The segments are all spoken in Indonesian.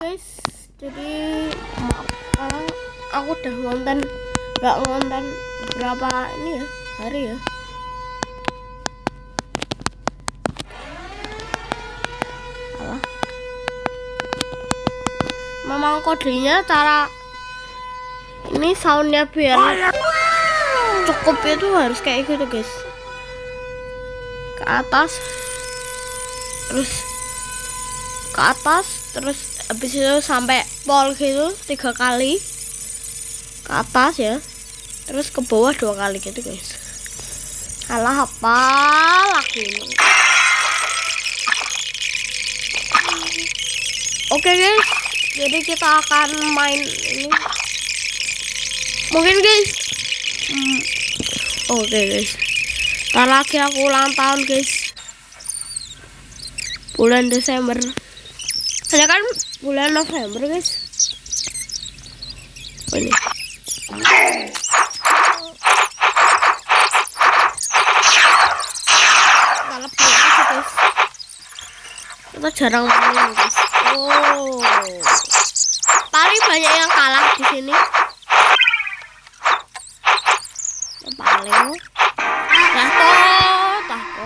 guys, jadi sekarang aku udah nggak ngonten berapa ini ya hari ya. Alah, memang kodenya cara ini soundnya biar cukup itu harus kayak gitu guys, ke atas terus habis itu sampai pol gitu 3 kali ke atas ya, terus ke bawah 2 kali gitu guys. Alah, apa lagi ini. Oke guys, jadi kita akan main ini mungkin guys. Oke guys, ntar lagi aku ulang tahun guys, bulan Desember. Saya kan bulan November guys. Ini balap biasa guys, kita jarang main guys. Oh, paling banyak yang kalah di sini. Paling tahko.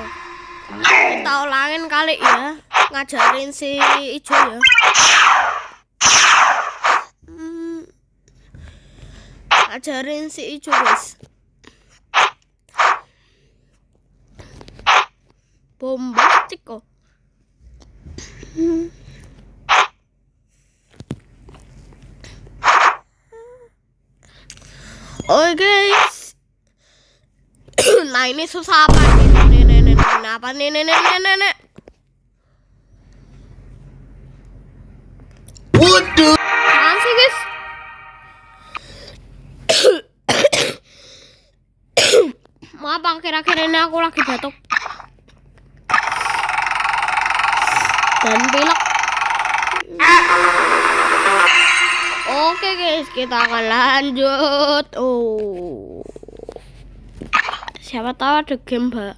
Kita ulangin kali ya, ngajarin si Ijo ya. Ngajarin si Ijo guys. Bombastik kok. Oke guys. Nah ini susah apa nih? Apa nih? Waduh. Apaan sih guys? Maaf akhir-akhir ini aku lagi batuk dan pilek. Oke guys, kita akan lanjut. Siapa tahu ada game, Mbak.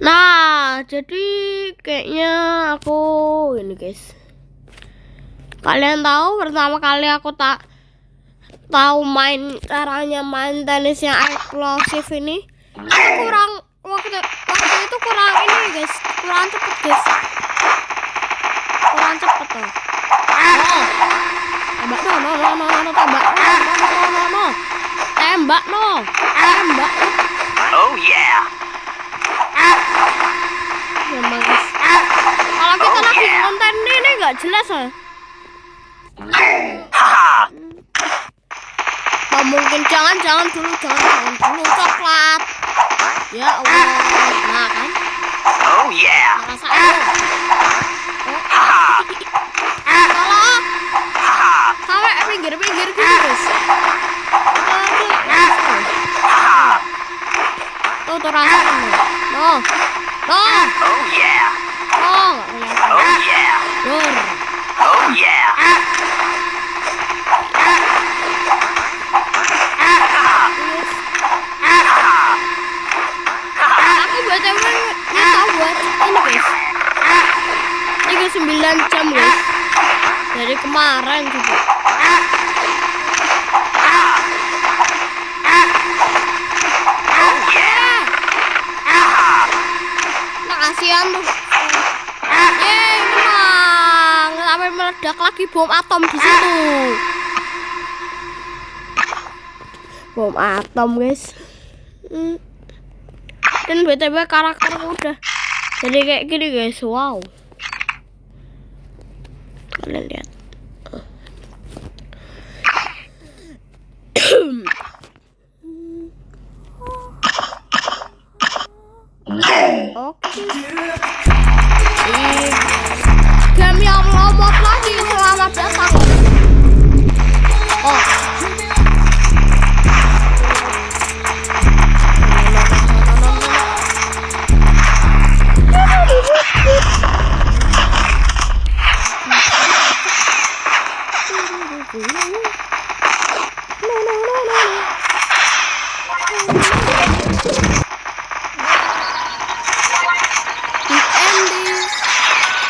Nah, jadi kayaknya aku ini guys. Kalian tahu pertama kali aku tak tahu caranya main tenis yang eksplosif ini. Kurang waktu itu kurang ini guys, kurang cepet guys. Kurang cepet tuh. Tembak no. Oh yeah. Memang guys. Kalau kita lagi konten ini nggak jelas ya. Nah, mungkin jangan dulu coklat. Ya Allah. Nah kan. Oh yeah. Rasain. Sampai pinggir gitu guys. Tuh rasain. No. Oh yeah. Oh yeah. Dur. Oh yeah. Aku buat buat ini guys. 39 jam guys. Dari kemarin juga. Kasihan tuh. Memang sampai meledak lagi bom atom di situ. Bom atom guys. Dan BTW karakterku udah jadi kayak gini guys. Wow. Kalian lihat. Oke. Game yang lomot lagi, selamat datang. Oh.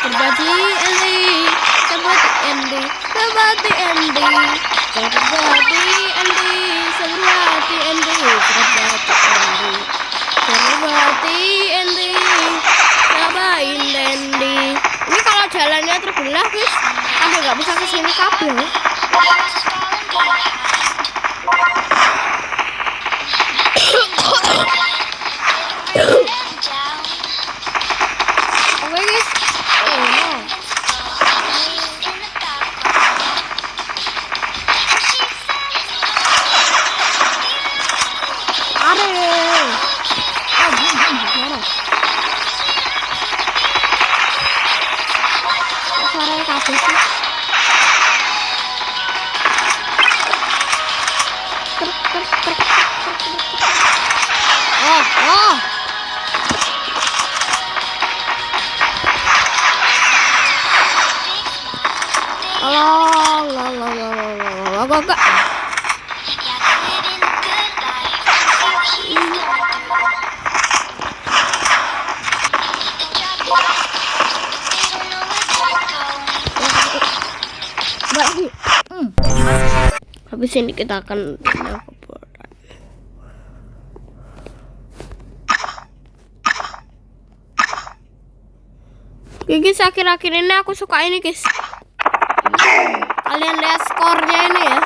Berbagi Eli. hati Andy, sakit hati Andy, sakit hati Andy, sakit hati Andy, cobain Andy. Ini kalau jalannya terbelah guys, Anda nggak bisa kesini kabel. Oke guys, oh no. Suaranya kabel sih. Oh. Agak. Habis ini kita akan pindah ke boran. Guys, akhir-akhir ini aku suka ini guys. Kalian lihat skornya ini ya.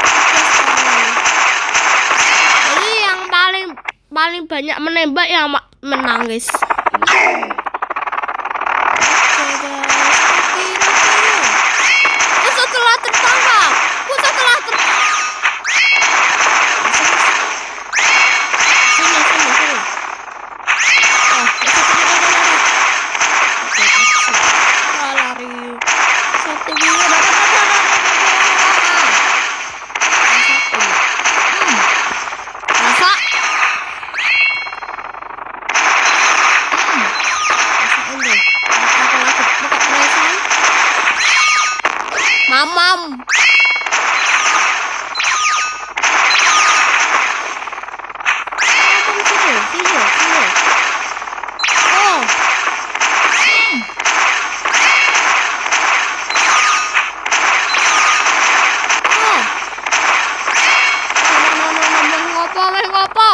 Jadi yang paling banyak menembak yang menang guys. Setelah tertangkap, Mamam. Sini. Oh. Ngopo.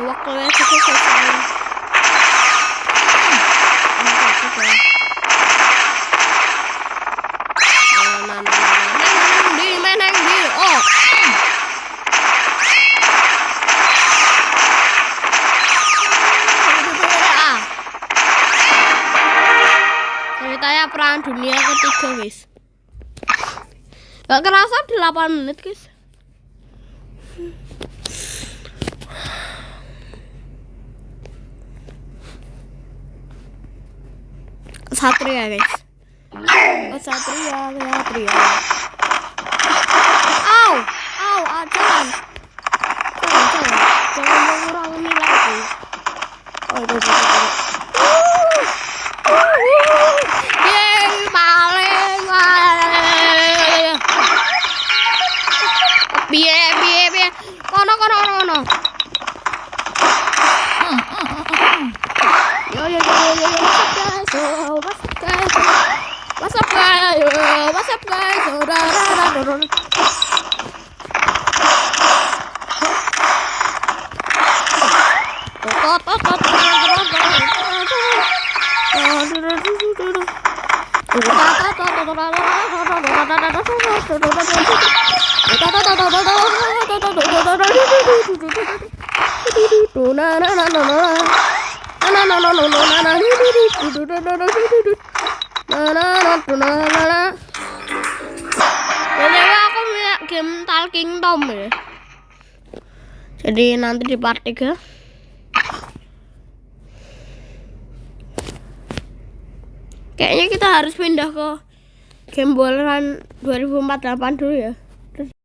Waktunya cukup selesai. Main di. Oh. Ceritanya perang dunia ketiga guys. Gak kerasa 8 menit guys. Satria guys. Satria. Au, jangan mengurangi ini lagi. Paling. Biye. Kono. Yo. What's up guys? Jadi aku punya game Talking Tom ya. Jadi nanti di part 3 kayaknya kita harus pindah ke game Boleran 2048 dulu ya.